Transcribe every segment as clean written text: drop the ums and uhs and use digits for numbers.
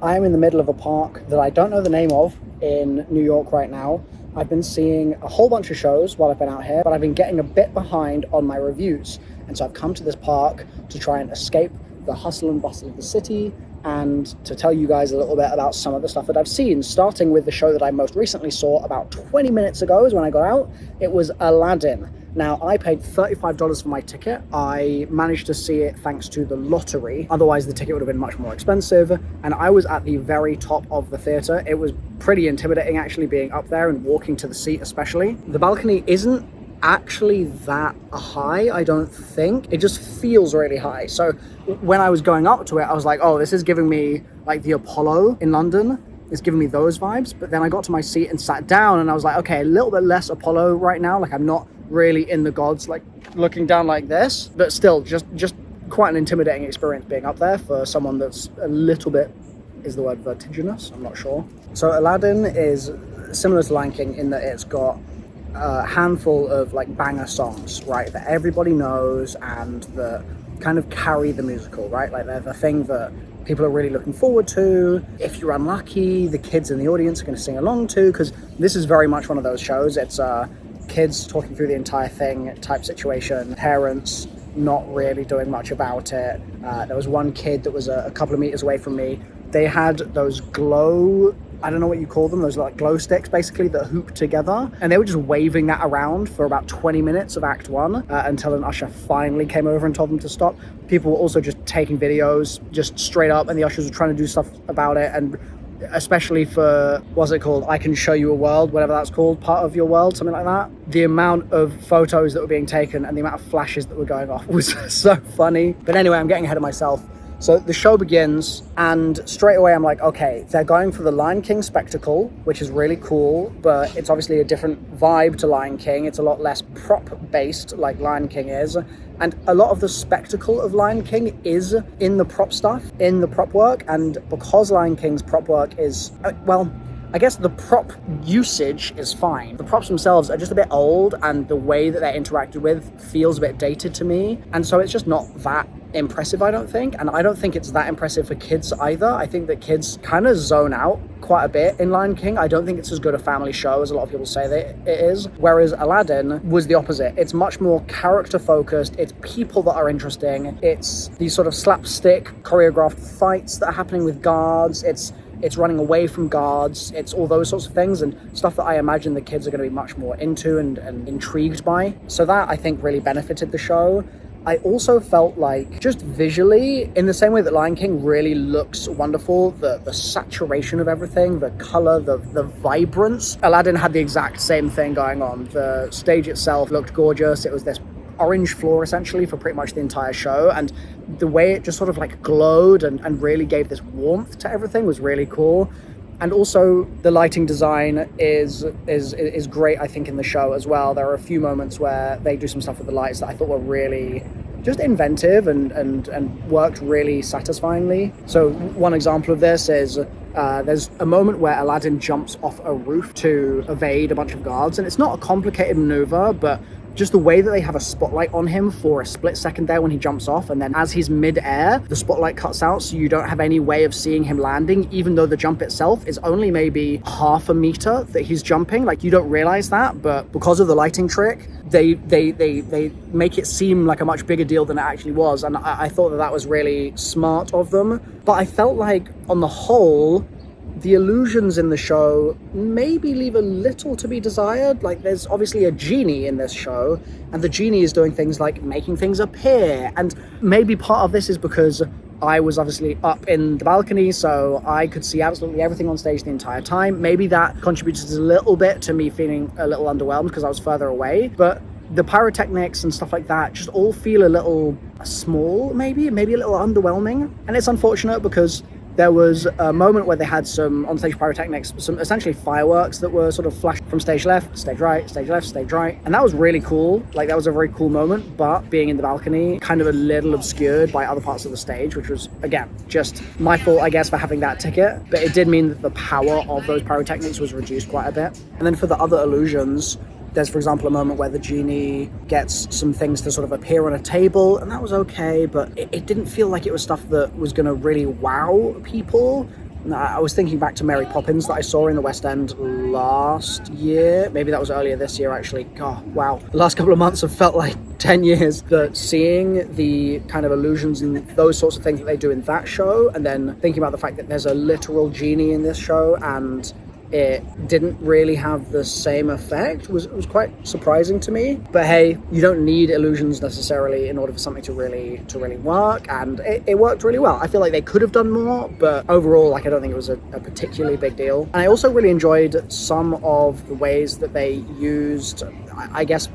I am in the middle of a park that I don't know the name of in New York right now. I've been seeing a whole bunch of shows while I've been out here, but I've been getting a bit behind on my reviews. And so I've come to this park to try and escape the hustle and bustle of the city and to tell you guys a little bit about some of the stuff that I've seen, starting with the show that I most recently saw about 20 minutes ago is when I got out. It was Aladdin. Now, I paid $35 for my ticket. I managed to see it thanks to the lottery. Otherwise, the ticket would have been much more expensive. And I was at the very top of the theater. It was pretty intimidating, actually, being up there and walking to the seat, especially. The balcony isn't actually that high, I don't think. It just feels really high. So when I was going up to it, I was like, oh, this is giving me like the Apollo in London. It's giving me those vibes. But then I got to my seat and sat down and I was like, okay, a little bit less Apollo right now. Like I'm not really in the gods, like looking down like this, but still just quite an intimidating experience being up there for someone that's a little bit, is the word vertiginous? I'm not sure. So Aladdin is similar to Lion King in that it's got a handful of like banger songs, right, that everybody knows and that kind of carry the musical, right? Like they're the thing that people are really looking forward to. If you're unlucky, the kids in the audience are going to sing along to, because this is very much one of those shows. It's kids talking through the entire thing type situation, parents not really doing much about it. There was one kid that was a couple of meters away from me. They had those glow, I don't know what you call them, those like glow sticks basically that hoop together, and they were just waving that around for about 20 minutes of Act 1 until an usher finally came over and told them to stop. People were also just taking videos just straight up, and the ushers were trying to do stuff about it, and especially for, what's it called, I Can Show You a World, whatever that's called, part of your world, something like that. The amount of photos that were being taken and the amount of flashes that were going off was so funny. But anyway, I'm getting ahead of myself. So the show begins and straight away I'm like, okay, they're going for the Lion King spectacle, which is really cool, but it's obviously a different vibe to Lion King. It's a lot less prop based like Lion King is. And a lot of the spectacle of Lion King is in the prop stuff, in the prop work. And because Lion King's prop work is, well, I guess the prop usage is fine. The props themselves are just a bit old and the way that they're interacted with feels a bit dated to me. And so it's just not that impressive, I don't think. And I don't think it's that impressive for kids either. I think that kids kind of zone out quite a bit in Lion King. I don't think it's as good a family show as a lot of people say that it is. Whereas Aladdin was the opposite. It's much more character focused. It's people that are interesting. It's these sort of slapstick choreographed fights that are happening with guards. It's running away from guards. It's all those sorts of things and stuff that I imagine the kids are going to be much more into and intrigued by. So that I think really benefited the show. I also felt like just visually, in the same way that Lion King really looks wonderful, the saturation of everything, the color, the vibrance, Aladdin had the exact same thing going on. The stage itself looked gorgeous. It was this orange floor essentially for pretty much the entire show, and the way it just sort of like glowed and really gave this warmth to everything was really cool. And also the lighting design is great, I think, in the show as well. There are a few moments where they do some stuff with the lights that I thought were really just inventive and worked really satisfyingly. So one example of this is there's a moment where Aladdin jumps off a roof to evade a bunch of guards, and it's not a complicated maneuver, but just the way that they have a spotlight on him for a split second there when he jumps off, and then as he's mid-air, the spotlight cuts out so you don't have any way of seeing him landing, even though the jump itself is only maybe half a meter that he's jumping. Like, you don't realize that, but because of the lighting trick, they make it seem like a much bigger deal than it actually was, and I thought that was really smart of them. But I felt like, on the whole, the illusions in the show maybe leave a little to be desired. Like, there's obviously a genie in this show, and the genie is doing things like making things appear. And maybe part of this is because I was obviously up in the balcony, so I could see absolutely everything on stage the entire time. Maybe that contributed a little bit to me feeling a little underwhelmed because I was further away. But the pyrotechnics and stuff like that just all feel a little small, maybe a little underwhelming. And it's unfortunate because there was a moment where they had some on-stage pyrotechnics, some essentially fireworks that were sort of flashed from stage left, stage right, stage left, stage right. And that was really cool. Like, that was a very cool moment, but being in the balcony, kind of a little obscured by other parts of the stage, which was, again, just my fault, I guess, for having that ticket. But it did mean that the power of those pyrotechnics was reduced quite a bit. And then for the other illusions, There's, for example, a moment where the genie gets some things to sort of appear on a table, and that was okay, but it didn't feel like it was stuff that was going to really wow people. I was thinking back to Mary Poppins that I saw in the West End last year. Maybe that was earlier this year, actually. God, wow. The last couple of months have felt like 10 years. But seeing the kind of illusions and those sorts of things that they do in that show, and then thinking about the fact that there's a literal genie in this show and it didn't really have the same effect was quite surprising to me. But hey, you don't need illusions necessarily in order for something to really work, and it worked really well. I feel like they could have done more, but overall, like, I don't think it was a particularly big deal. And I also really enjoyed some of the ways that they used, I guess,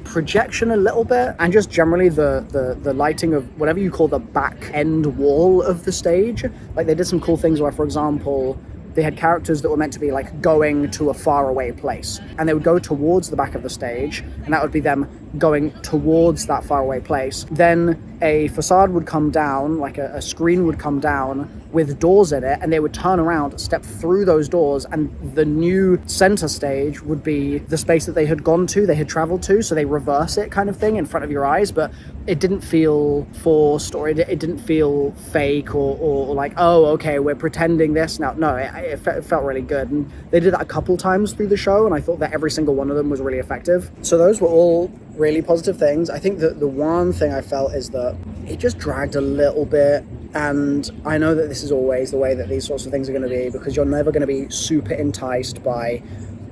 projection a little bit, and just generally the lighting of whatever you call the back end wall of the stage. Like, they did some cool things where, for example, they had characters that were meant to be like going to a faraway place, and they would go towards the back of the stage, and that would be them going towards that faraway place. Then a facade would come down, like a screen would come down with doors in it, and they would turn around, step through those doors, and the new center stage would be the space that they had gone to, they had traveled to, so they reverse it kind of thing in front of your eyes. But it didn't feel forced, or it didn't feel fake, or like, oh, okay, we're pretending this now. No, it felt really good, and they did that a couple times through the show, and I thought that every single one of them was really effective. So those were all really positive things. I think that the one thing I felt is that it just dragged a little bit, and I know that this is always the way that these sorts of things are going to be, because you're never going to be super enticed by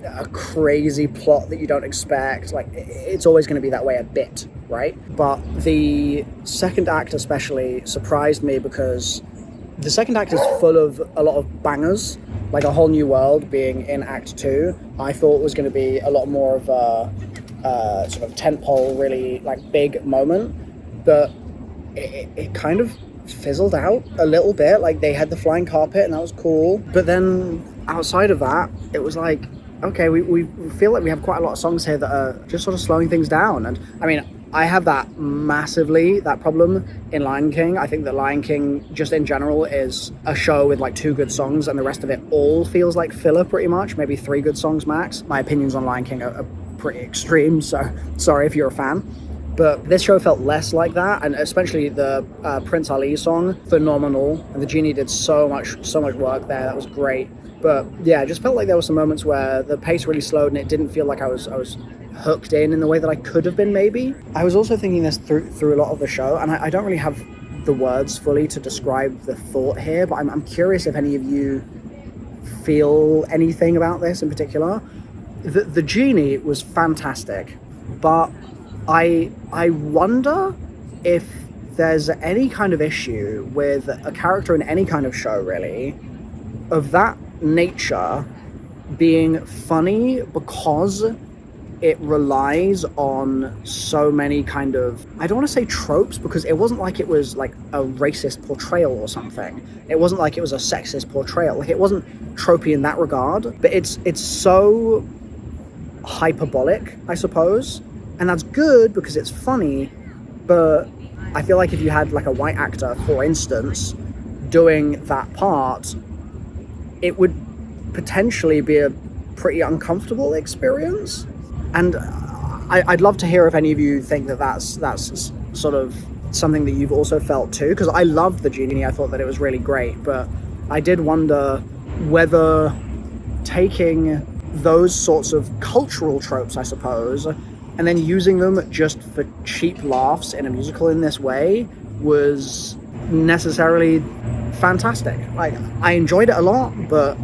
a crazy plot that you don't expect. Like, it's always going to be that way a bit, right? But the second act especially surprised me, because the second act is full of a lot of bangers. Like, A Whole New World being in Act 2, I thought was going to be a lot more of a sort of tentpole, really like big moment, but it kind of fizzled out a little bit. Like, they had the flying carpet, and that was cool, but then outside of that, it was like, okay, we feel like we have quite a lot of songs here that are just sort of slowing things down. And I mean, I have that problem in Lion King. I think that Lion King, just in general, is a show with like 2 good songs, and the rest of it all feels like filler pretty much, maybe 3 good songs max. My opinions on Lion King are pretty extreme, so sorry if you're a fan. But this show felt less like that, and especially the Prince Ali song, phenomenal, and the genie did so much work there. That was great. But yeah, it just felt like there were some moments where the pace really slowed, and it didn't feel like I was hooked in the way that I could have been, maybe. I was also thinking this through a lot of the show, and I don't really have the words fully to describe the thought here, but I'm curious if any of you feel anything about this in particular. The genie was fantastic, but I wonder if there's any kind of issue with a character in any kind of show, really, of that nature being funny, because it relies on so many kind of, I don't want to say tropes, because it wasn't like it was like a racist portrayal or something. It wasn't like it was a sexist portrayal. Like, it wasn't tropey in that regard, but it's so hyperbolic, I suppose, and that's good because it's funny. But I feel like if you had like a white actor, for instance, doing that part, it would potentially be a pretty uncomfortable experience. And I'd love to hear if any of you think that that's sort of something that you've also felt too, because I loved the genie. I thought that it was really great, but I did wonder whether taking those sorts of cultural tropes, I suppose, and then using them just for cheap laughs in a musical in this way was necessarily fantastic. Like, I enjoyed it a lot, but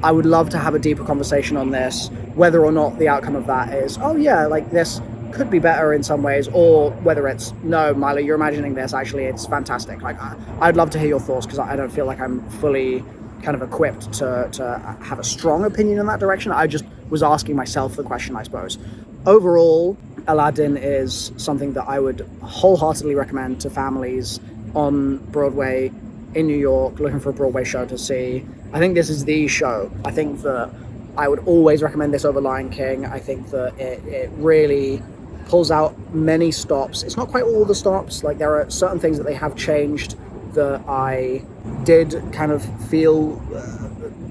I would love to have a deeper conversation on this, whether or not the outcome of that is, oh yeah, like this could be better in some ways, or whether it's, no, Milo, you're imagining this, actually it's fantastic. Like, I'd love to hear your thoughts, because I don't feel like I'm fully kind of equipped to have a strong opinion in that direction. I just was asking myself the question, I suppose. Overall, Aladdin is something that I would wholeheartedly recommend to families on Broadway in New York, looking for a Broadway show to see. I think this is the show. I think that I would always recommend this over Lion King. I think that it really pulls out many stops. It's not quite all the stops. Like, there are certain things that they have changed that I did kind of feel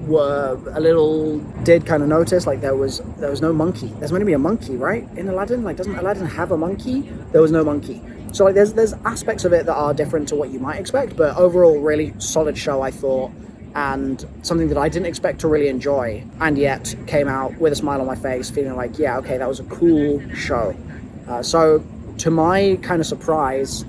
were a little, did kind of notice. Like, there was no monkey. There's meant to be a monkey, right, in Aladdin? Like, doesn't Aladdin have a monkey? There was no monkey. So like, there's aspects of it that are different to what you might expect, but overall, really solid show, I thought. and something that I didn't expect to really enjoy, and yet came out with a smile on my face, feeling like, yeah, okay, that was a cool show. So to my kind of surprise,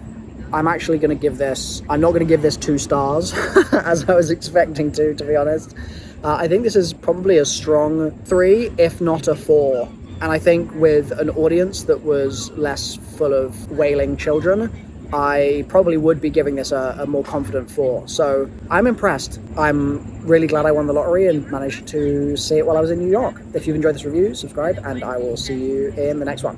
I'm not going to give this 2 stars as I was expecting to be honest. I think this is probably a strong 3, if not a 4. And I think with an audience that was less full of wailing children, I probably would be giving this a more confident 4. So I'm impressed. I'm really glad I won the lottery and managed to see it while I was in New York. If you've enjoyed this review, subscribe, and I will see you in the next one.